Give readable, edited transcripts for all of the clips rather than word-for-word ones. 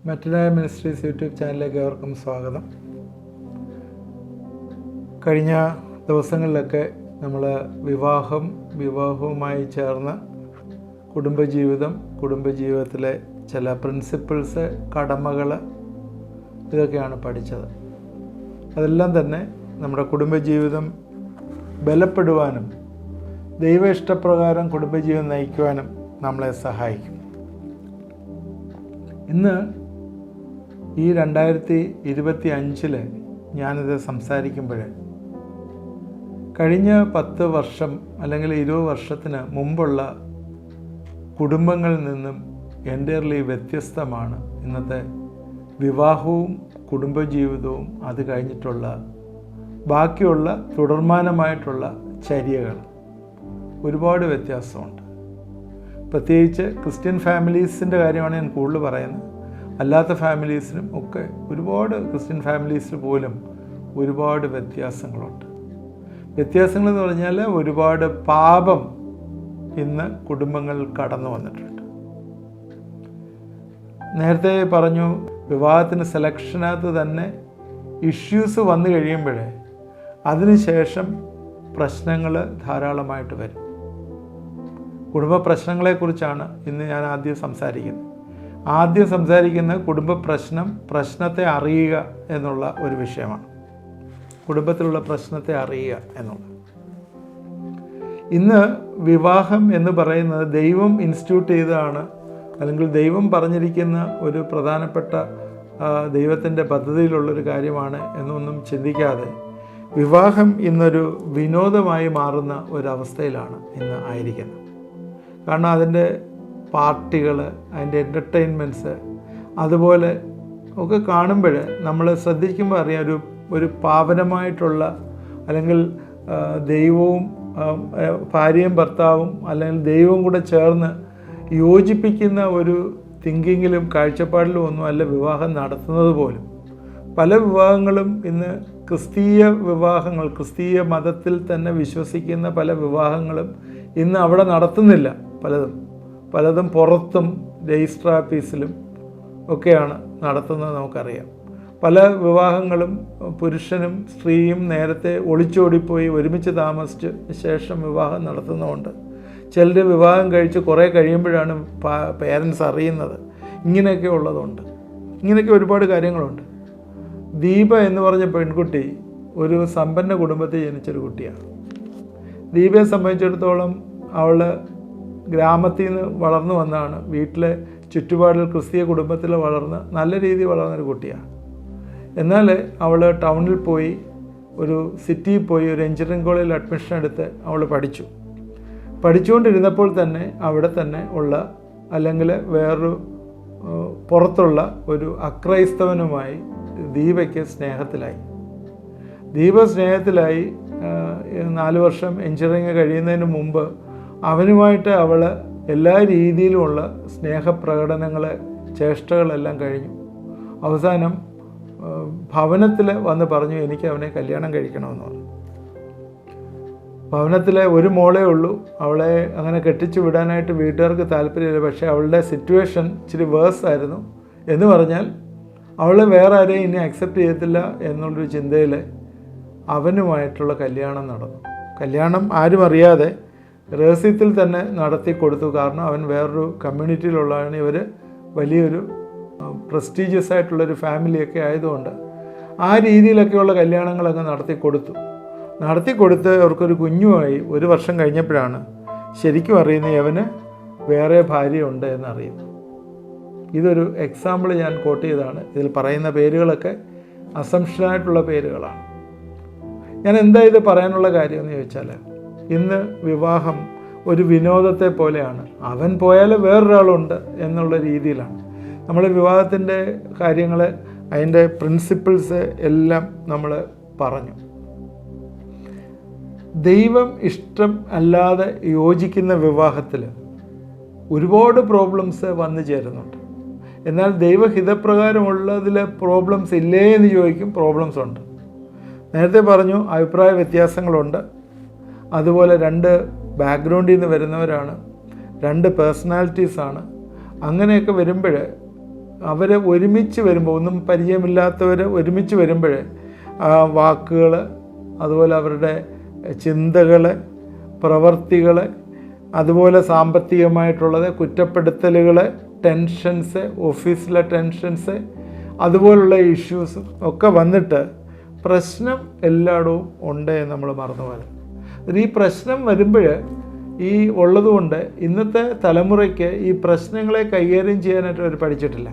മെറ്റനായ ministries YouTube ചാനലിലേക്ക് ഏവർക്കും സ്വാഗതം. കഴിഞ്ഞ ദിവസങ്ങളിലൊക്കെ നമ്മൾ വിവാഹവുമായി ചേർന്ന് കുടുംബജീവിതത്തിലെ ചില പ്രിൻസിപ്പിൾസ്, കടമകൾ, ഇതൊക്കെയാണ് പഠിച്ചത്. അതെല്ലാം തന്നെ നമ്മുടെ കുടുംബജീവിതം ബലപ്പെടുവാനും ദൈവ ഇഷ്ടപ്രകാരം കുടുംബജീവിതം നയിക്കുവാനും നമ്മളെ സഹായിക്കും. ഇന്ന് ഈ 2025 ഞാനിത് സംസാരിക്കുമ്പോൾ കഴിഞ്ഞ 10 വർഷം അല്ലെങ്കിൽ 20 വർഷത്തിന് മുമ്പുള്ള കുടുംബങ്ങളിൽ നിന്നും എൻ്റയർലി വ്യത്യസ്തമാണ് ഇന്നത്തെ വിവാഹവും കുടുംബജീവിതവും. അത് കഴിഞ്ഞിട്ടുള്ള ബാക്കിയുള്ള തുടർമാനമായിട്ടുള്ള ചര്യകൾ ഒരുപാട് വ്യത്യാസമുണ്ട്. പ്രത്യേകിച്ച് ക്രിസ്ത്യൻ ഫാമിലീസിൻ്റെ കാര്യമാണ് ഞാൻ കൂടുതൽ പറയുന്നത്. അല്ലാത്ത ഫാമിലീസിനും ഒക്കെ ഒരുപാട്, ക്രിസ്ത്യൻ ഫാമിലീസിൽ പോലും ഒരുപാട് വ്യത്യാസങ്ങളുണ്ട്. വ്യത്യാസങ്ങളെന്ന് പറഞ്ഞാൽ ഒരുപാട് പാപം ഇന്ന് കുടുംബങ്ങളിൽ കടന്നു വന്നിട്ടുണ്ട്. നേരത്തെ പറഞ്ഞു, വിവാഹത്തിന് സെലക്ഷനകത്ത് തന്നെ ഇഷ്യൂസ് വന്നു കഴിയുമ്പോഴേ അതിനുശേഷം പ്രശ്നങ്ങൾ ധാരാളമായിട്ട് വരും. കുടുംബ പ്രശ്നങ്ങളെക്കുറിച്ചാണ് ഇന്ന് ഞാൻ ആദ്യം സംസാരിക്കുന്ന പ്രശ്നത്തെ അറിയുക എന്നുള്ള ഒരു വിഷയമാണ്. കുടുംബത്തിലുള്ള പ്രശ്നത്തെ അറിയുക എന്നുള്ളത്. ഇന്ന് വിവാഹം എന്ന് പറയുന്നത് ദൈവം ഇൻസ്റ്റിറ്റ്യൂട്ട് ചെയ്തതാണ്, അല്ലെങ്കിൽ ദൈവം പറഞ്ഞിരിക്കുന്ന ഒരു പ്രധാനപ്പെട്ട ദൈവത്തിൻ്റെ പദ്ധതിയിലുള്ളൊരു കാര്യമാണ് എന്നൊന്നും ചിന്തിക്കാതെ വിവാഹം ഇന്നൊരു വിനോദമായി മാറുന്ന ഒരവസ്ഥയിലാണ് ഇന്ന് ആയിരിക്കുന്നത്. കാരണം അതിൻ്റെ പാർട്ടികൾ, അതിൻ്റെ എൻ്റർടൈൻമെൻറ്റ്സ്, അതുപോലെ ഒക്കെ കാണുമ്പോൾ നമ്മൾ ശ്രദ്ധിക്കുമ്പോൾ അറിയാം, ഒരു പാവനമായിട്ടുള്ള, അല്ലെങ്കിൽ ദൈവവും ഭാര്യയും ഭർത്താവും അല്ലെങ്കിൽ ദൈവവും കൂടെ ചേർന്ന് യോജിപ്പിക്കുന്ന ഒരു തിങ്കിങ്ങിലും കാഴ്ചപ്പാടിലും ഒന്നും അല്ല വിവാഹം നടത്തുന്നത് പോലും. പല വിവാഹങ്ങളും ഇന്ന് ക്രിസ്തീയ മതത്തിൽ തന്നെ വിശ്വസിക്കുന്ന പല വിവാഹങ്ങളും ഇന്ന് അവിടെ നടത്തുന്നില്ല. പലതും പുറത്തും രജിസ്റ്റർ ഓഫീസിലും ഒക്കെയാണ് നടത്തുന്നത് നമുക്കറിയാം. പല വിവാഹങ്ങളും പുരുഷനും സ്ത്രീയും നേരത്തെ ഒളിച്ചോടിപ്പോയി ഒരുമിച്ച് താമസിച്ച് ശേഷം വിവാഹം നടത്തുന്നതുകൊണ്ട് ചിലർ വിവാഹം കഴിച്ച് കുറേ കഴിയുമ്പോഴാണ് പേരൻസ് അറിയുന്നത്. ഇങ്ങനെയൊക്കെ ഉള്ളതുണ്ട്. ഇങ്ങനെയൊക്കെ ഒരുപാട് കാര്യങ്ങളുണ്ട്. ദീപ എന്ന് പറഞ്ഞ പെൺകുട്ടി ഒരു സമ്പന്ന കുടുംബത്തിൽ ജനിച്ചൊരു കുട്ടിയാണ്. ദീപയെ സംബന്ധിച്ചിടത്തോളം അവൾ ഗ്രാമത്തിൽ നിന്ന് വളർന്നു വന്നതാണ്. വീട്ടിലെ ചുറ്റുപാടിൽ ക്രിസ്തീയ കുടുംബത്തിൽ വളർന്ന് നല്ല രീതിയിൽ വളർന്നൊരു കുട്ടിയാണ്. എന്നാൽ അവൾ ടൗണിൽ പോയി, ഒരു സിറ്റിയിൽ പോയി ഒരു എഞ്ചിനീയറിംഗ് കോളേജിൽ അഡ്മിഷൻ എടുത്ത് അവൾ പഠിച്ചുകൊണ്ടിരുന്നപ്പോൾ തന്നെ അവിടെ തന്നെ ഉള്ള, അല്ലെങ്കിൽ വേറൊരു പുറത്തുള്ള ഒരു അക്രൈസ്തവനുമായി ദീപയ്ക്ക് സ്നേഹത്തിലായി. 4 വർഷം എഞ്ചിനീയറിംഗ് കഴിയുന്നതിന് മുമ്പ് അവനുമായിട്ട് അവൾ എല്ലാ രീതിയിലുമുള്ള സ്നേഹപ്രകടനങ്ങൾ, ചേഷ്ടകളെല്ലാം കഴിഞ്ഞു. അവസാനം ഭവനത്തിൽ വന്ന് പറഞ്ഞു, എനിക്ക് അവനെ കല്യാണം കഴിക്കണമെന്ന് പറഞ്ഞു. ഭവനത്തിലെ ഒരു മോളേ ഉള്ളൂ. അവളെ അങ്ങനെ കെട്ടിച്ചു വിടാനായിട്ട് വീട്ടുകാർക്ക് താല്പര്യമില്ല. പക്ഷേ അവളുടെ സിറ്റുവേഷൻ ഇച്ചിരി വേഴ്സ് ആയിരുന്നു. എന്ന് പറഞ്ഞാൽ അവൾ വേറെ ആരെയും ഇനി അക്സെപ്റ്റ് ചെയ്യത്തില്ല എന്നുള്ളൊരു ചിന്തയിൽ അവനുമായിട്ടുള്ള കല്യാണം നടന്നു. കല്യാണം ആരും അറിയാതെ രഹസ്യത്തിൽ തന്നെ നടത്തി കൊടുത്തു. കാരണം അവൻ വേറൊരു കമ്മ്യൂണിറ്റിയിലുള്ളതാണ്. ഇവർ വലിയൊരു പ്രസ്റ്റീജിയസ് ആയിട്ടുള്ളൊരു ഫാമിലിയൊക്കെ ആയതുകൊണ്ട് ആ രീതിയിലൊക്കെയുള്ള കല്യാണങ്ങളൊക്കെ നടത്തി കൊടുത്ത് അവർക്കൊരു കുഞ്ഞുമായി 1 വർഷം കഴിഞ്ഞപ്പോഴാണ് ശരിക്കും അറിയുന്നത് അവന് വേറെ ഭാര്യയുണ്ട് എന്നറിയുന്നു. ഇതൊരു എക്സാമ്പിൾ ഞാൻ കോട്ട് ചെയ്തതാണ്. ഇതിൽ പറയുന്ന പേരുകളൊക്കെ അസംഷനായിട്ടുള്ള പേരുകളാണ്. ഞാൻ എന്താ ഇത് പറയാനുള്ള കാര്യമെന്ന് ചോദിച്ചാൽ, ഇന്ന് വിവാഹം ഒരു വിനോദത്തെ പോലെയാണ്. അവൻ പോയാൽ വേറൊരാളുണ്ട് എന്നുള്ള രീതിയിലാണ്. നമ്മൾ വിവാഹത്തിൻ്റെ കാര്യങ്ങൾ, അതിൻ്റെ പ്രിൻസിപ്പിൾസ് എല്ലാം നമ്മൾ പറഞ്ഞു. ദൈവം ഇഷ്ടം അല്ലാതെ യോജിക്കുന്ന വിവാഹത്തിൽ ഒരുപാട് പ്രോബ്ലംസ് വന്നു ചേരുന്നുണ്ട്. എന്നാൽ ദൈവഹിതപ്രകാരമുള്ളതിൽ പ്രോബ്ലംസ് ഇല്ലേ എന്ന് ചോദിക്കും. പ്രോബ്ലംസ് ഉണ്ട്. നേരത്തെ പറഞ്ഞു, അഭിപ്രായ വ്യത്യാസങ്ങളുണ്ട്. അതുപോലെ 2 ബാക്ക്ഗ്രൗണ്ടിൽ നിന്ന് വരുന്നവരാണ്, 2 പേഴ്സണാലിറ്റീസാണ്. അങ്ങനെയൊക്കെ വരുമ്പോൾ അവരെ ഒരുമിച്ച് വരുമ്പോൾ, ഒന്നും പരിചയമില്ലാത്തവർ ഒരുമിച്ച് വരുമ്പോൾ വാക്കുകൾ, അതുപോലെ അവരുടെ ചിന്തകൾ, പ്രവർത്തികൾ, അതുപോലെ സാമ്പത്തികമായിട്ടുള്ളത്, കുറ്റപ്പെടുത്തലുകൾ, ടെൻഷൻസ്, ഓഫീസിലെ ടെൻഷൻസ്, അതുപോലുള്ള ഇഷ്യൂസ് ഒക്കെ വന്നിട്ട് പ്രശ്നം എല്ലായിടവും ഉണ്ട് എന്ന് നമ്മൾ മറന്നു പോകും. ഈ പ്രശ്നം വരുമ്പോൾ ഈ ഉള്ളതുകൊണ്ട് ഇന്നത്തെ തലമുറയ്ക്ക് ഈ പ്രശ്നങ്ങളെ കൈകാര്യം ചെയ്യാനായിട്ട് അവർ പഠിച്ചിട്ടില്ല.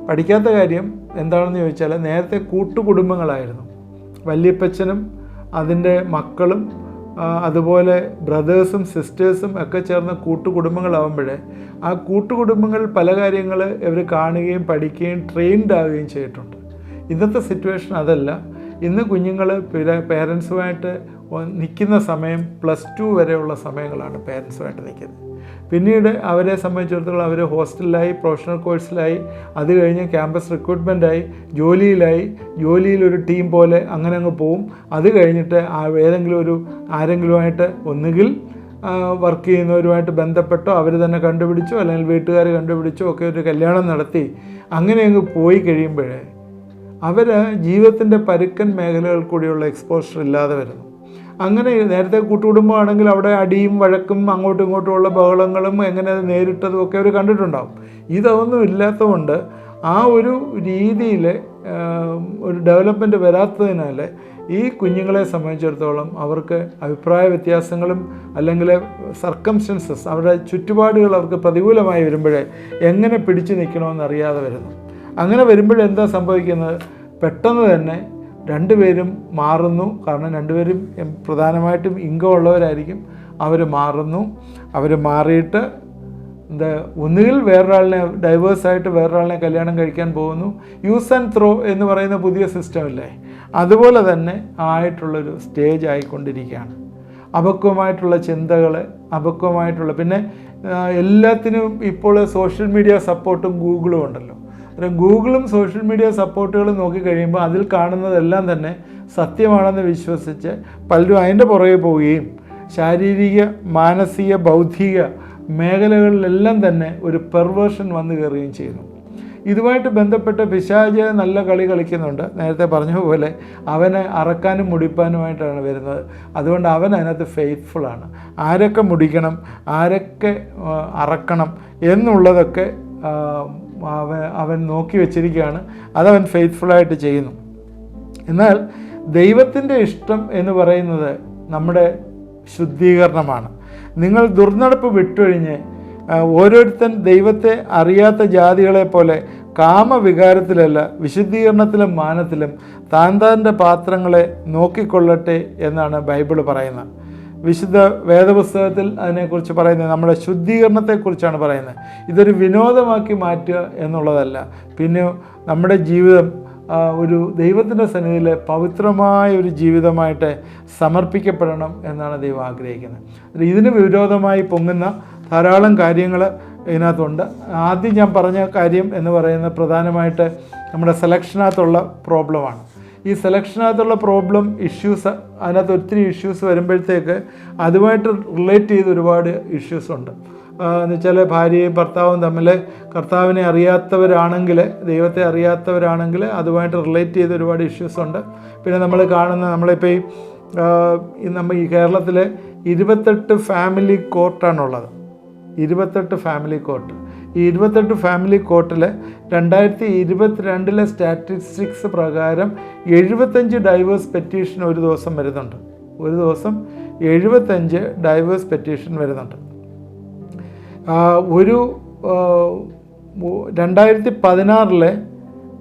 പഠിക്കാത്ത കാര്യം എന്താണെന്ന് ചോദിച്ചാൽ, നേരത്തെ കൂട്ടുകുടുംബങ്ങളായിരുന്നു. വല്യപ്പച്ചനും അതിൻ്റെ മക്കളും അതുപോലെ ബ്രദേഴ്സും സിസ്റ്റേഴ്സും ഒക്കെ ചേർന്ന കൂട്ടുകുടുംബങ്ങളാവുമ്പോൾ ആ കൂട്ടുകുടുംബങ്ങൾ പല കാര്യങ്ങൾ ഇവർ കാണുകയും പഠിക്കുകയും ട്രെയിൻഡ് ആവുകയും ചെയ്തിട്ടുണ്ട്. ഇന്നത്തെ സിറ്റുവേഷൻ അതല്ല. ഇന്ന് കുഞ്ഞുങ്ങൾ പേരൻസുമായിട്ട് നിൽക്കുന്ന സമയം +2 വരെയുള്ള സമയങ്ങളാണ് പേരൻസുമായിട്ട് നിൽക്കുന്നത്. പിന്നീട് അവരെ സംബന്ധിച്ചിടത്തോളം അവർ ഹോസ്റ്റലിലായി, പ്രൊഫഷണൽ കോഴ്സിലായി, അത് കഴിഞ്ഞ് ക്യാമ്പസ് റിക്രൂട്ട്മെൻറ്റായി, ജോലിയിലൊരു ടീം പോലെ അങ്ങനെ അങ്ങ് പോവും. അത് കഴിഞ്ഞിട്ട് ആരെങ്കിലുമായിട്ട് ഒന്നുകിൽ വർക്ക് ചെയ്യുന്നവരുമായിട്ട് ബന്ധപ്പെട്ടോ അവർ തന്നെ കണ്ടുപിടിച്ചോ അല്ലെങ്കിൽ വീട്ടുകാർ കണ്ടുപിടിച്ചോ ഒക്കെ ഒരു കല്യാണം നടത്തി അങ്ങനെ അങ്ങ് പോയി കഴിയുമ്പോൾ അവർ ജീവിതത്തിൻ്റെ പരുക്കൻ മേഖലകൾ കൂടിയുള്ള എക്സ്പോഷർ ഇല്ലാതെ വരുന്നു. അങ്ങനെ നേരത്തെ കൂട്ടുകുടുംബമാണെങ്കിൽ അവിടെ അടിയും വഴക്കും അങ്ങോട്ടും ഇങ്ങോട്ടുമുള്ള ബഹളങ്ങളും എങ്ങനെ നേരിട്ടതും ഒക്കെ അവർ കണ്ടിട്ടുണ്ടാവും. ഇതൊന്നും ഇല്ലാത്തതുകൊണ്ട് ആ ഒരു രീതിയിൽ ഒരു ഡെവലപ്മെൻറ്റ് വരാത്തതിനാൽ ഈ കുഞ്ഞുങ്ങളെ സംബന്ധിച്ചിടത്തോളം അവർക്ക് അഭിപ്രായ വ്യത്യാസങ്ങളും അല്ലെങ്കിൽ സർക്കംസ്റ്റൻസസ്, അവരുടെ ചുറ്റുപാടുകൾ അവർക്ക് പ്രതികൂലമായി വരുമ്പോഴേ എങ്ങനെ പിടിച്ചു നിൽക്കണമെന്ന് അറിയാതെ വരുന്നു. അങ്ങനെ വരുമ്പോഴെന്താ സംഭവിക്കുന്നത്? പെട്ടെന്ന് തന്നെ രണ്ടുപേരും മാറുന്നു. കാരണം രണ്ടുപേരും പ്രധാനമായിട്ടും ഇൻകം ഉള്ളവരായിരിക്കും. അവർ മാറുന്നു. അവർ മാറിയിട്ട് ഒന്നുകിൽ വേറൊരാളിനെ ഡൈവേഴ്സായിട്ട് വേറൊരാളിനെ കല്യാണം കഴിക്കാൻ പോകുന്നു. യൂസ് ആൻഡ് ത്രോ എന്ന് പറയുന്ന പുതിയ സിസ്റ്റമല്ലേ, അതുപോലെ തന്നെ ആയിട്ടുള്ളൊരു സ്റ്റേജ് ആയിക്കൊണ്ടിരിക്കുകയാണ്. അപക്വമായിട്ടുള്ള ചിന്തകൾ, അപക്വമായിട്ടുള്ള പിന്നെ എല്ലാത്തിനും ഇപ്പോൾ സോഷ്യൽ മീഡിയ സപ്പോർട്ടും ഗൂഗിളും ഉണ്ടല്ലോ. ഗൂഗിളും സോഷ്യൽ മീഡിയ സപ്പോർട്ടുകളും നോക്കിക്കഴിയുമ്പോൾ അതിൽ കാണുന്നതെല്ലാം തന്നെ സത്യമാണെന്ന് വിശ്വസിച്ച് പലരും അതിൻ്റെ പുറകെ പോവുകയും ശാരീരിക, മാനസിക, ബൗദ്ധിക മേഖലകളിലെല്ലാം തന്നെ ഒരു പെർവേർഷൻ വന്നു കയറുകയും ചെയ്യുന്നു. ഇതുമായിട്ട് ബന്ധപ്പെട്ട് പിശാച് നല്ല കളി കളിക്കുന്നുണ്ട്. നേരത്തെ പറഞ്ഞ പോലെ അവനെ അറക്കാനും മുടിപ്പാനുമായിട്ടാണ് വരുന്നത്. അതുകൊണ്ട് അവൻ അതിനകത്ത് ഫെയ്ത്ത്ഫുള്ളാണ്. ആരൊക്കെ മുടിക്കണം, ആരൊക്കെ അറക്കണം എന്നുള്ളതൊക്കെ അവൻ നോക്കി വെച്ചിരിക്കുകയാണ്. അതവൻ ഫെയ്ത്ത്ഫുള്ളായിട്ട് ചെയ്യുന്നു. എന്നാൽ ദൈവത്തിൻ്റെ ഇഷ്ടം എന്ന് പറയുന്നത് നമ്മുടെ ശുദ്ധീകരണമാണ്. നിങ്ങൾ ദുർനടപ്പ് വിട്ടൊഴിഞ്ഞ് ഓരോരുത്തൻ ദൈവത്തെ അറിയാത്ത ജാതികളെ പോലെ കാമവികാരത്തിലല്ല വിശുദ്ധീകരണത്തിലും മാനത്തിലും താൻ്റെ പാത്രങ്ങളെ നോക്കിക്കൊള്ളട്ടെ എന്നാണ് ബൈബിൾ പറയുന്നത്. വിശുദ്ധ വേദപുസ്തകത്തിൽ അതിനെക്കുറിച്ച് പറയുന്നത് നമ്മുടെ ശുദ്ധീകരണത്തെക്കുറിച്ചാണ് പറയുന്നത്. ഇതൊരു വിനോദമാക്കി മാറ്റുക എന്നുള്ളതല്ല. പിന്നെ നമ്മുടെ ജീവിതം ഒരു ദൈവത്തിൻ്റെ സന്നിധിയിൽ പവിത്രമായ ഒരു ജീവിതമായിട്ട് സമർപ്പിക്കപ്പെടണം എന്നാണ് ദൈവം ആഗ്രഹിക്കുന്നത്. ഇതിന് വിരോധമായി പൊങ്ങുന്ന ധാരാളം കാര്യങ്ങൾ ഇതിനകത്തുണ്ട്. ആദ്യം ഞാൻ പറഞ്ഞ കാര്യം എന്ന് പറയുന്നത് പ്രധാനമായിട്ട് നമ്മുടെ സെലക്ഷനകത്തുള്ള പ്രോബ്ലമാണ്. ഈ സെലക്ഷനകത്തുള്ള പ്രോബ്ലം ഇഷ്യൂസ്, അതിനകത്ത് ഒത്തിരി ഇഷ്യൂസ് വരുമ്പോഴത്തേക്ക് അതുമായിട്ട് റിലേറ്റ് ചെയ്ത് ഒരുപാട് ഇഷ്യൂസ് ഉണ്ട്. എന്നുവെച്ചാൽ ഭാര്യയും ഭർത്താവും തമ്മിൽ കർത്താവിനെ അറിയാത്തവരാണെങ്കിൽ, ദൈവത്തെ അറിയാത്തവരാണെങ്കിൽ അതുമായിട്ട് റിലേറ്റ് ചെയ്ത് ഒരുപാട് ഇഷ്യൂസ് ഉണ്ട്. പിന്നെ നമ്മൾ കാണുന്ന നമ്മളിപ്പോൾ ഈ കേരളത്തിൽ 28 ഫാമിലി കോർട്ടാണുള്ളത്. 28 family court. ഈ 28 ഫാമിലി കോർട്ടിൽ 2022 സ്റ്റാറ്റിസ്റ്റിക്സ് പ്രകാരം 75 ഡൈവേഴ്സ് പെറ്റീഷൻ ഒരു ദിവസം വരുന്നുണ്ട്. ഒരു ദിവസം 75 ഡൈവേഴ്സ് പെറ്റീഷൻ വരുന്നുണ്ട്. 2016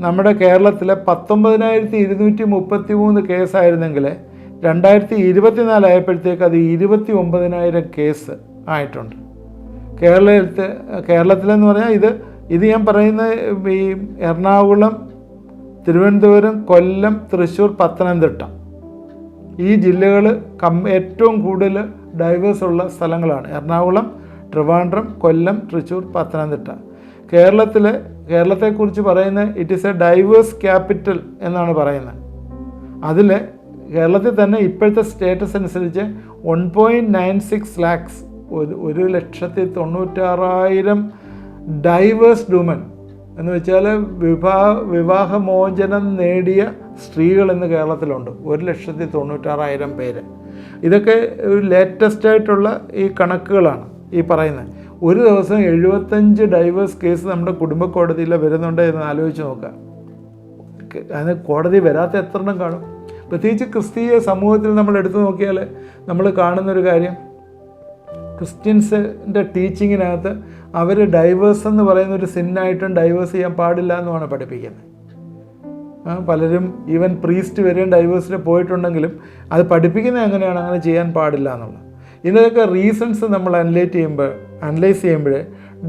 നമ്മുടെ കേരളത്തിലെ 19,233 കേസായിരുന്നെങ്കിൽ 2024 ആയപ്പോഴത്തേക്ക് അത് 29,000 കേസ് ആയിട്ടുണ്ട്. കേരളത്തിലെന്ന് പറഞ്ഞാൽ ഇത് ഞാൻ പറയുന്നത് ഈ എറണാകുളം, തിരുവനന്തപുരം, കൊല്ലം, തൃശ്ശൂർ, പത്തനംതിട്ട ഈ ജില്ലകൾ ഏറ്റവും കൂടുതൽ ഡൈവേഴ്സ് ഉള്ള സ്ഥലങ്ങളാണ്. എറണാകുളം, ട്രിവാൻഡ്രം, കൊല്ലം, തൃശ്ശൂർ, പത്തനംതിട്ട. കേരളത്തെക്കുറിച്ച് പറയുന്നത് it is a diverse capital എന്നാണ് പറയുന്നത്. അതിൽ കേരളത്തിൽ തന്നെ ഇപ്പോഴത്തെ സ്റ്റേറ്റസ് അനുസരിച്ച് 1.96 lakhs 1,96,000 ഡൈവേഴ്സ്ഡ് വുമൻ എന്ന് വെച്ചാൽ വിവാഹമോചനം നേടിയ സ്ത്രീകൾ ഇന്ന് കേരളത്തിലുണ്ട് 1,96,000 പേര്. ഇതൊക്കെ ഒരു ലേറ്റസ്റ്റ് ആയിട്ടുള്ള ഈ കണക്കുകളാണ് ഈ പറയുന്നത്. ഒരു ദിവസം 75 ഡൈവേഴ്സ് കേസ് നമ്മുടെ കുടുംബ കോടതിയിൽ വരുന്നുണ്ട് എന്ന് ആലോചിച്ച് നോക്കുക. അതിന് കോടതി വരാത്ത എത്ര എണ്ണം കാണും? പ്രത്യേകിച്ച് ക്രിസ്തീയ സമൂഹത്തിൽ നമ്മൾ എടുത്തു നോക്കിയാൽ നമ്മൾ കാണുന്നൊരു കാര്യം, ക്രിസ്ത്യൻസിൻ്റെ ടീച്ചിങ്ങിനകത്ത് അവർ ഡൈവേഴ്സ് എന്ന് പറയുന്ന ഒരു സിന്നായിട്ടും ഡൈവേഴ്സ് ചെയ്യാൻ പാടില്ല എന്നുമാണ് പഠിപ്പിക്കുന്നത്. പലരും ഈവൻ പ്രീസ്റ്റ് വരെയും ഡൈവേഴ്സിന് പോയിട്ടുണ്ടെങ്കിലും അത് പഠിപ്പിക്കുന്നത് എങ്ങനെയാണ്, അങ്ങനെ ചെയ്യാൻ പാടില്ല എന്നുള്ളത്. ഇതിൻ്റെയൊക്കെ റീസൺസ് നമ്മൾ അനലൈസ് ചെയ്യുമ്പോൾ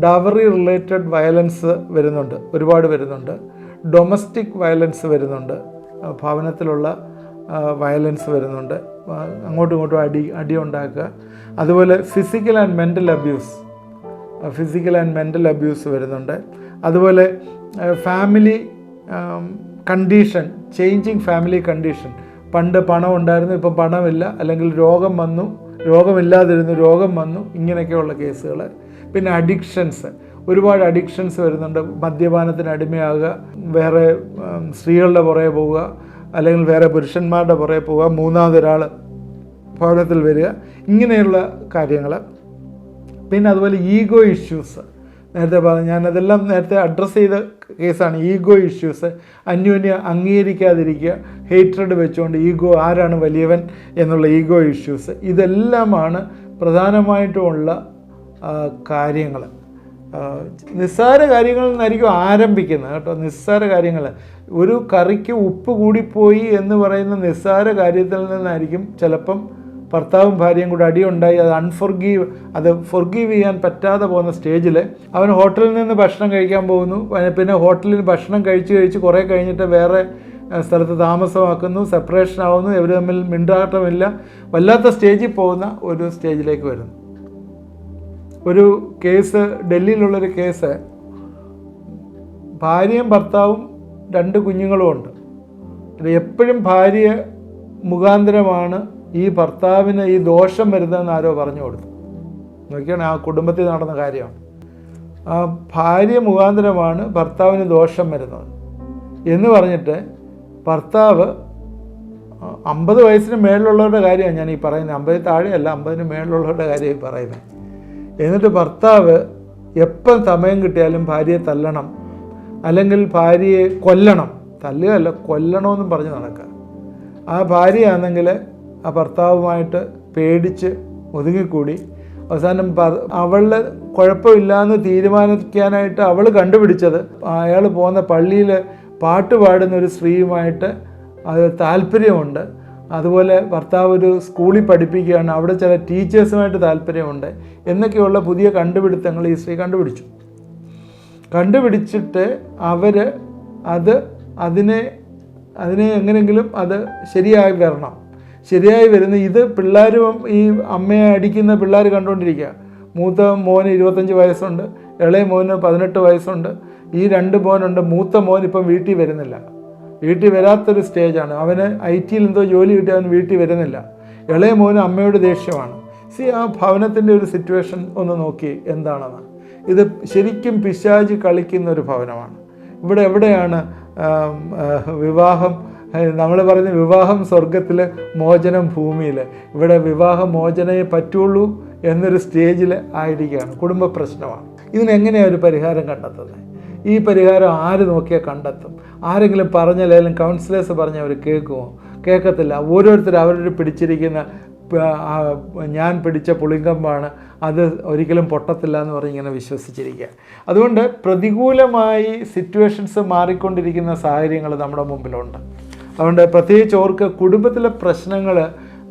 ഡവറി റിലേറ്റഡ് വയലൻസ് വരുന്നുണ്ട്, ഒരുപാട് വരുന്നുണ്ട്. ഡൊമസ്റ്റിക് വയലൻസ് വരുന്നുണ്ട്, ഭവനത്തിലുള്ള വയലൻസ് വരുന്നുണ്ട്, അങ്ങോട്ടും ഇങ്ങോട്ടും അടി ഉണ്ടാക്കുക. അതുപോലെ ഫിസിക്കൽ ആൻഡ് മെൻ്റൽ അബ്യൂസ് വരുന്നുണ്ട്. അതുപോലെ family condition, changing family condition. പണ്ട് പണം ഉണ്ടായിരുന്നു, ഇപ്പം പണമില്ല, അല്ലെങ്കിൽ രോഗമില്ലാതിരുന്നു, രോഗം വന്നു, ഇങ്ങനെയൊക്കെയുള്ള കേസുകൾ. പിന്നെ അഡിക്ഷൻസ്, ഒരുപാട് അഡിക്ഷൻസ് വരുന്നുണ്ട്. മദ്യപാനത്തിന് അടിമയാകുക, വേറെ സ്ത്രീകളുടെ പുറകെ പോവുക, അല്ലെങ്കിൽ വേറെ പുരുഷന്മാരുടെ പുറകെ പോവുക, മൂന്നാമതൊരാൾ ഭവനത്തിൽ വരിക, ഇങ്ങനെയുള്ള കാര്യങ്ങൾ. പിന്നെ അതുപോലെ ഈഗോ ഇഷ്യൂസ്, നേരത്തെ പറഞ്ഞു, ഞാനതെല്ലാം നേരത്തെ അഡ്രസ്സ് ചെയ്ത കേസാണ്. ഈഗോ ഇഷ്യൂസ്, അന്യോന്യം അംഗീകരിക്കാതിരിക്കുക, ഹേറ്റ്രഡ് വെച്ചുകൊണ്ട് ഈഗോ, ആരാണ് വലിയവൻ എന്നുള്ള ഈഗോ ഇഷ്യൂസ്. ഇതെല്ലാമാണ് പ്രധാനമായിട്ടുമുള്ള കാര്യങ്ങൾ. നിസ്സാര കാര്യങ്ങളിൽ നിന്നായിരിക്കും ആരംഭിക്കുന്നത് കേട്ടോ. നിസ്സാര കാര്യങ്ങൾ, ഒരു കറിക്ക് ഉപ്പ് കൂടിപ്പോയി എന്ന് പറയുന്ന നിസ്സാര കാര്യത്തിൽ നിന്നായിരിക്കും ചിലപ്പം ഭർത്താവും ഭാര്യയും കൂടെ അടിയുണ്ടായി, അത് ഫൊർഗീവ് ചെയ്യാൻ പറ്റാതെ പോകുന്ന സ്റ്റേജിൽ അവൻ ഹോട്ടലിൽ നിന്ന് ഭക്ഷണം കഴിക്കാൻ പോകുന്നു. പിന്നെ ഹോട്ടലിൽ ഭക്ഷണം കഴിച്ച് കുറേ കഴിഞ്ഞിട്ട് വേറെ സ്ഥലത്ത് താമസമാക്കുന്നു, സെപ്പറേഷൻ ആവുന്നു, ഇവർ തമ്മിൽ മിണ്ടാട്ടമില്ല, വല്ലാത്ത സ്റ്റേജിൽ പോകുന്ന ഒരു സ്റ്റേജിലേക്ക് വരുന്നു. ഒരു കേസ്, ഡൽഹിയിലുള്ളൊരു കേസ്, ഭാര്യയും ഭർത്താവും 2 കുഞ്ഞുങ്ങളും ഉണ്ട്. എപ്പോഴും ഭാര്യ മുഖാന്തരമാണ് ഈ ഭർത്താവിന് ഈ ദോഷം വരുന്നതെന്ന് ആരോ പറഞ്ഞു കൊടുത്തു. നോക്കിയാണ്, ആ കുടുംബത്തിൽ നടന്ന കാര്യമാണ്. ആ ഭാര്യ മുഖാന്തരമാണ് ഭർത്താവിന് ദോഷം വരുന്നത് എന്ന് പറഞ്ഞിട്ട് ഭർത്താവ് 50 വയസ്സിന് മേളിലുള്ളവരുടെ കാര്യമാണ് ഞാൻ ഈ പറയുന്നത്, 50 താഴെയല്ല, 50-ന് മേളിലുള്ളവരുടെ കാര്യമായി പറയുന്നത്. എന്നിട്ട് ഭർത്താവ് എപ്പം സമയം കിട്ടിയാലും ഭാര്യയെ തല്ലണം, അല്ലെങ്കിൽ ഭാര്യയെ കൊല്ലണം, തല്ലുകയല്ല കൊല്ലണമെന്നും പറഞ്ഞ് നടക്കുക. ആ ഭാര്യയാണെങ്കിൽ ആ ഭർത്താവുമായിട്ട് പേടിച്ച് ഒതുങ്ങിക്കൂടി. അവസാനം അവളുടെ കുഴപ്പമില്ലയെന്ന് തീരുമാനിക്കാനായിട്ട് അവൾ കണ്ടുപിടിച്ചത് അയാൾ പോകുന്ന പള്ളിയിൽ പാട്ട് പാടുന്ന ഒരു സ്ത്രീയുമായിട്ട് അത് താല്പര്യമുണ്ട്. അതുപോലെ ഭർത്താവ് ഒരു സ്കൂളിൽ പഠിപ്പിക്കുകയാണ്, അവിടെ ചില ടീച്ചേഴ്സുമായിട്ട് താല്പര്യമുണ്ട് എന്നൊക്കെയുള്ള പുതിയ കണ്ടുപിടുത്തങ്ങൾ ഈ സ്ത്രീ കണ്ടുപിടിച്ചിട്ട് അവർ അതിനെ എങ്ങനെയെങ്കിലും അത് ശരിയായി വരുന്ന ഇത് പിള്ളേരും ഈ അമ്മയെ അടിക്കുന്ന പിള്ളേർ കണ്ടുകൊണ്ടിരിക്കുക. മൂത്ത മോന് 25 വയസ്സുണ്ട്, ഇളയ മോന് 18 വയസ്സുണ്ട്, ഈ 2 മോനുണ്ട്. മൂത്ത മോൻ ഇപ്പം വീട്ടിൽ വരാത്തൊരു സ്റ്റേജാണ്. അവന് IT-യിൽ എന്തോ ജോലി കിട്ടി, അവൻ വീട്ടിൽ വരുന്നില്ല. ഇളയ മോന് അമ്മയോട് ദേഷ്യമാണ്. ആ ഭവനത്തിൻ്റെ ഒരു സിറ്റുവേഷൻ ഒന്ന് നോക്കി എന്താണെന്ന്. ഇത് ശരിക്കും പിശാച് കളിക്കുന്ന ഒരു ഭവനമാണ്. ഇവിടെ എവിടെയാണ് വിവാഹം? നമ്മൾ പറയുന്ന വിവാഹം സ്വർഗത്തിൽ, മോചനം ഭൂമിയിൽ. ഇവിടെ വിവാഹമോചനയെ പറ്റുള്ളൂ എന്നൊരു സ്റ്റേജിൽ ആയിരിക്കുകയാണ്. കുടുംബ പ്രശ്നമാണ്. ഇതിനെങ്ങനെയാണ് ഒരു പരിഹാരം കണ്ടെത്തുന്നത്? ഈ പരിഹാരം ആര് നോക്കിയാൽ കണ്ടെത്തും? ആരെങ്കിലും പറഞ്ഞാൽ, അല്ലെങ്കിൽ കൗൺസിലേഴ്സ് പറഞ്ഞാൽ അവർ കേൾക്കത്തില്ല. ഓരോരുത്തർ അവരുടെ പിടിച്ചിരിക്കുന്ന, ഞാൻ പിടിച്ച പുളിങ്കമ്പാണ്, അത് ഒരിക്കലും പൊട്ടത്തില്ല എന്ന് പറഞ്ഞ് ഇങ്ങനെ വിശ്വസിച്ചിരിക്കുക. അതുകൊണ്ട് പ്രതികൂലമായി സിറ്റുവേഷൻസ് മാറിക്കൊണ്ടിരിക്കുന്ന സാഹചര്യങ്ങൾ നമ്മുടെ മുമ്പിലുണ്ട്. അതുകൊണ്ട് പ്രത്യേകിച്ച് ഓർക്ക് കുടുംബത്തിലെ പ്രശ്നങ്ങൾ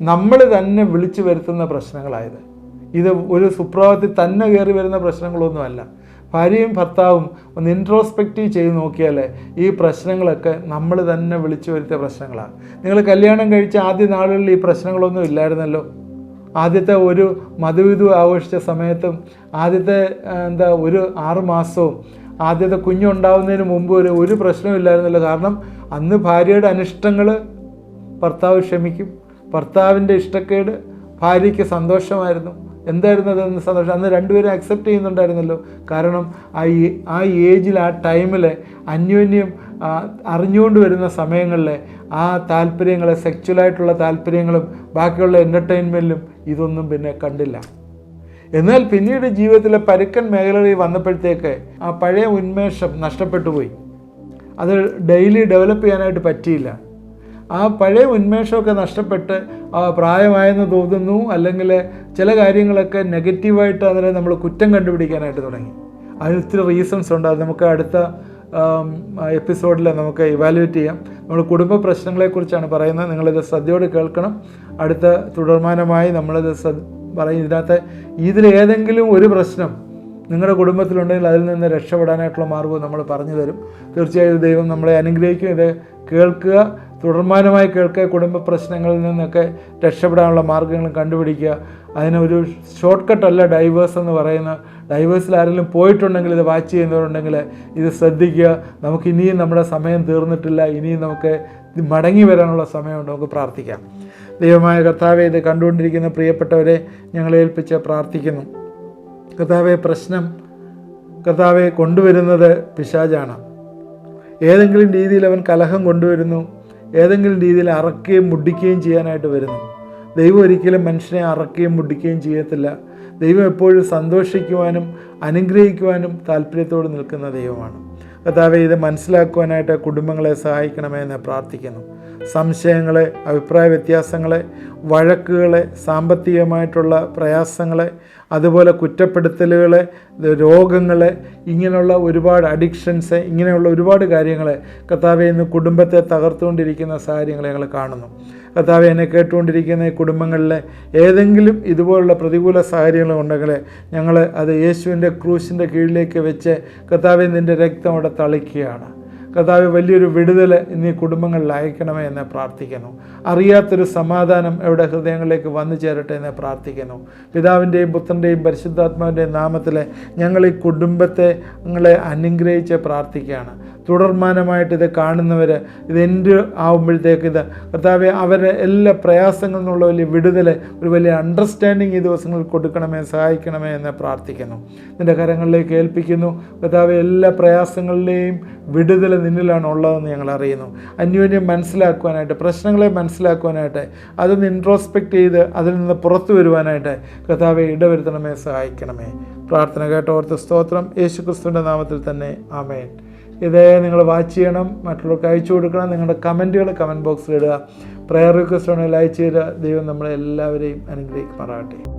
നമ്മൾ തന്നെ വിളിച്ചു വരുത്തുന്ന പ്രശ്നങ്ങളായത്. ഇത് ഒരു സുപ്രഭാതത്തിൽ തന്നെ കയറി വരുന്ന പ്രശ്നങ്ങളൊന്നുമല്ല. ഭാര്യയും ഭർത്താവും ഒന്ന് ഇൻട്രോസ്പെക്റ്റീവ് ചെയ്ത് നോക്കിയാൽ ഈ പ്രശ്നങ്ങളൊക്കെ നമ്മൾ തന്നെ വിളിച്ചു വരുത്തിയ പ്രശ്നങ്ങളാണ്. നിങ്ങൾ കല്യാണം കഴിച്ച ആദ്യ നാളുകളിൽ ഈ പ്രശ്നങ്ങളൊന്നും ഇല്ലായിരുന്നല്ലോ. ആദ്യത്തെ ഒരു മധുവിധു ആഘോഷിച്ച സമയത്തും ആദ്യത്തെ ഒരു 6 മാസവും ആദ്യത്തെ കുഞ്ഞുണ്ടാവുന്നതിന് മുമ്പ് ഒരു പ്രശ്നമില്ലായിരുന്നല്ലോ. കാരണം അന്ന് ഭാര്യയുടെ അനിഷ്ടങ്ങൾ ഭർത്താവ് ക്ഷമിക്കും, ഭർത്താവിൻ്റെ ഇഷ്ടക്കേട് ഭാര്യയ്ക്ക് സന്തോഷമായിരുന്നു. എന്തായിരുന്നു അതെന്ന് സന്തോഷം? അന്ന് രണ്ടുപേരും അക്സെപ്റ്റ് ചെയ്യുന്നുണ്ടായിരുന്നല്ലോ. കാരണം ആ ഏജിൽ, ആ ടൈമിൽ അന്യോന്യം അറിഞ്ഞുകൊണ്ട് വരുന്ന സമയങ്ങളിൽ ആ താല്പര്യങ്ങൾ, സെക്ച്വലായിട്ടുള്ള താല്പര്യങ്ങളും ബാക്കിയുള്ള എൻ്റർടൈൻമെൻറ്റിലും ഇതൊന്നും പിന്നെ കണ്ടില്ല. എന്നാൽ പിന്നീട് ജീവിതത്തിലെ പരുക്കൻ മേഖലകളിൽ വന്നപ്പോഴത്തേക്ക് ആ പഴയ ഉന്മേഷം നഷ്ടപ്പെട്ടു പോയി. അത് ഡെയിലി ഡെവലപ്പ് ചെയ്യാനായിട്ട് പറ്റിയില്ല. ആ പഴയ ഉന്മേഷമൊക്കെ നഷ്ടപ്പെട്ട് പ്രായമായെന്ന് തോന്നുന്നു, അല്ലെങ്കിൽ ചില കാര്യങ്ങളൊക്കെ നെഗറ്റീവായിട്ട് അതിനെ നമ്മൾ കുറ്റം കണ്ടുപിടിക്കാനായിട്ട് തുടങ്ങി. അതിന് ഒത്തിരി റീസൺസ് ഉണ്ട്. അത് നമുക്ക് അടുത്ത എപ്പിസോഡിൽ നമുക്ക് ഇവാലുവേറ്റ് ചെയ്യാം. നമ്മൾ കുടുംബ പ്രശ്നങ്ങളെക്കുറിച്ചാണ് പറയുന്നത്. നിങ്ങളിത് ശ്രദ്ധയോടെ കേൾക്കണം. അടുത്ത തുടർമാനമായി നമ്മളിത് പറയും. ഇതിലേതെങ്കിലും ഒരു പ്രശ്നം നിങ്ങളുടെ കുടുംബത്തിലുണ്ടെങ്കിൽ അതിൽ നിന്ന് രക്ഷപ്പെടാനായിട്ടുള്ള മാർഗ്ഗം നമ്മൾ പറഞ്ഞു തരും. തീർച്ചയായും ദൈവം നമ്മളെ അനുഗ്രഹിക്കും. ഇത് കേൾക്കുക, തുടർമാനമായി കേൾക്കുക. കുടുംബ പ്രശ്നങ്ങളിൽ നിന്നൊക്കെ രക്ഷപ്പെടാനുള്ള മാർഗ്ഗങ്ങൾ കണ്ടുപിടിക്കുക. അതിനൊരു ഷോർട്ട് കട്ടല്ല ഡൈവേഴ്സ് എന്ന് പറയുന്ന. ഡൈവേഴ്സിൽ ആരെങ്കിലും പോയിട്ടുണ്ടെങ്കിൽ, ഇത് വാച്ച് ചെയ്യുന്നവരുണ്ടെങ്കിൽ ഇത് ശ്രദ്ധിക്കുക. നമുക്ക് ഇനിയും നമ്മുടെ സമയം തീർന്നിട്ടില്ല. ഇനിയും നമുക്ക് മടങ്ങി വരാനുള്ള സമയമുണ്ട്. നമുക്ക് പ്രാർത്ഥിക്കാം. ദൈവമായ കർത്താവെ, ഇത് കണ്ടുകൊണ്ടിരിക്കുന്ന പ്രിയപ്പെട്ടവരെ ഞങ്ങളെ ഏൽപ്പിച്ച് പ്രാർത്ഥിക്കുന്നു. കർത്താവെ, പ്രശ്നം കർത്താവെ കൊണ്ടുവരുന്നത് പിശാചാണ്. ഏതെങ്കിലും രീതിയിൽ അവൻ കലഹം കൊണ്ടുവരുന്നു. ഏതെങ്കിലും രീതിയിൽ അറക്കുകയും മുടിക്കുകയും ചെയ്യാനായിട്ട് വരുന്നു. ദൈവം ഒരിക്കലും മനുഷ്യനെ അറക്കുകയും മുടിക്കുകയും ചെയ്യത്തില്ല. ദൈവം എപ്പോഴും സന്തോഷിക്കുവാനും അനുഗ്രഹിക്കുവാനും താല്പര്യത്തോடு നിൽക്കുന്ന ദൈവമാണ്. കർത്താവെ, ഇത് മനസ്സിലാക്കുവാനായിട്ട് കുടുംബങ്ങളെ സഹായിക്കണമേ എന്ന് പ്രാർത്ഥിക്കുന്നു. സംശയങ്ങളെ, അഭിപ്രായ വ്യത്യാസങ്ങളെ, വഴക്കുകളെ, സാമ്പത്തികമായിട്ടുള്ള പ്രയാസങ്ങളെ, അതുപോലെ കുറ്റപ്പെടുത്തലുകളെ, രോഗങ്ങളെ, ഇങ്ങനെയുള്ള ഒരുപാട് അഡിക്ഷൻസ്, ഇങ്ങനെയുള്ള ഒരുപാട് കാര്യങ്ങളെ കർത്താവെ ഇന്ന് കുടുംബത്തെ തകർത്തുകൊണ്ടിരിക്കുന്ന സാഹചര്യങ്ങൾ ഞങ്ങൾ കാണുന്നു. കർത്താവെ, എന്നെ കേട്ടുകൊണ്ടിരിക്കുന്ന ഈ കുടുംബങ്ങളിൽ ഏതെങ്കിലും ഇതുപോലുള്ള പ്രതികൂല സാഹചര്യങ്ങൾ ഉണ്ടെങ്കിൽ ഞങ്ങൾ അത് യേശുവിൻ്റെ ക്രൂശിൻ്റെ കീഴിലേക്ക് വെച്ച് കർത്താവെ നിൻ്റെ രക്തം അവിടെ തളിക്കുകയാണ്. കർത്താവെ, വലിയൊരു വിടുതൽ ഇന്ന് ഈ കുടുംബങ്ങളിൽ അയക്കണമേ എന്ന് പ്രാർത്ഥിക്കുന്നു. അറിയാത്തൊരു സമാധാനം ഇവിടെ ഹൃദയങ്ങളിലേക്ക് വന്നു ചേരട്ടെ എന്ന് പ്രാർത്ഥിക്കുന്നു. പിതാവിൻ്റെയും പുത്രൻ്റെയും പരിശുദ്ധാത്മാവിൻ്റെയും നാമത്തിൽ ഞങ്ങൾ ഈ കുടുംബത്തെ ഞങ്ങളെ അനുഗ്രഹിച്ച് പ്രാർത്ഥിക്കുകയാണ്. തുടർമാനമായിട്ട് ഇത് കാണുന്നവർ ഇത് എൻ്റെ ആവുമ്പോഴത്തേക്ക് ഇത് കർത്താവെ അവരുടെ എല്ലാ പ്രയാസങ്ങളിൽ നിന്നുള്ള വലിയ വിടുതൽ, ഒരു വലിയ അണ്ടർസ്റ്റാൻഡിങ് ഈ ദിവസങ്ങളിൽ കൊടുക്കണമേ, സഹായിക്കണമേ എന്ന് പ്രാർത്ഥിക്കുന്നു. നിൻ്റെ കരങ്ങളിലേക്ക് ഏൽപ്പിക്കുന്നു. കർത്താവെ, എല്ലാ പ്രയാസങ്ങളിലെയും വിടുതൽ നിന്നിലാണ് ഉള്ളതെന്ന് ഞങ്ങൾ അറിയുന്നു. അന്യോന്യം മനസ്സിലാക്കുവാനായിട്ട്, പ്രശ്നങ്ങളെ മനസ്സിലാക്കുവാനായിട്ട്, അതൊന്ന് ഇൻട്രോസ്പെക്റ്റ് ചെയ്ത് അതിൽ നിന്ന് പുറത്തു വരുവാനായിട്ട് കർത്താവെ ഇടവരുത്തണമേ, സഹായിക്കണമേ. പ്രാർത്ഥന കേട്ടോർത്ത് സ്തോത്രം. യേശുക്രിസ്തുവിൻ്റെ നാമത്തിൽ തന്നെ ആമേൻ. ഇത് നിങ്ങൾ വാച്ച് ചെയ്യണം, മറ്റുള്ളവർക്ക് അയച്ചു കൊടുക്കണം. നിങ്ങളുടെ കമൻറ്റുകൾ കമൻറ്റ് ബോക്സിൽ ഇടുക. പ്രയർ റിക്വസ്റ്റ് ആണെങ്കിൽ അയച്ചു തരിക. ദൈവം നമ്മളെ എല്ലാവരെയും അനുഗ്രഹിക്കുമാറാകട്ടെ.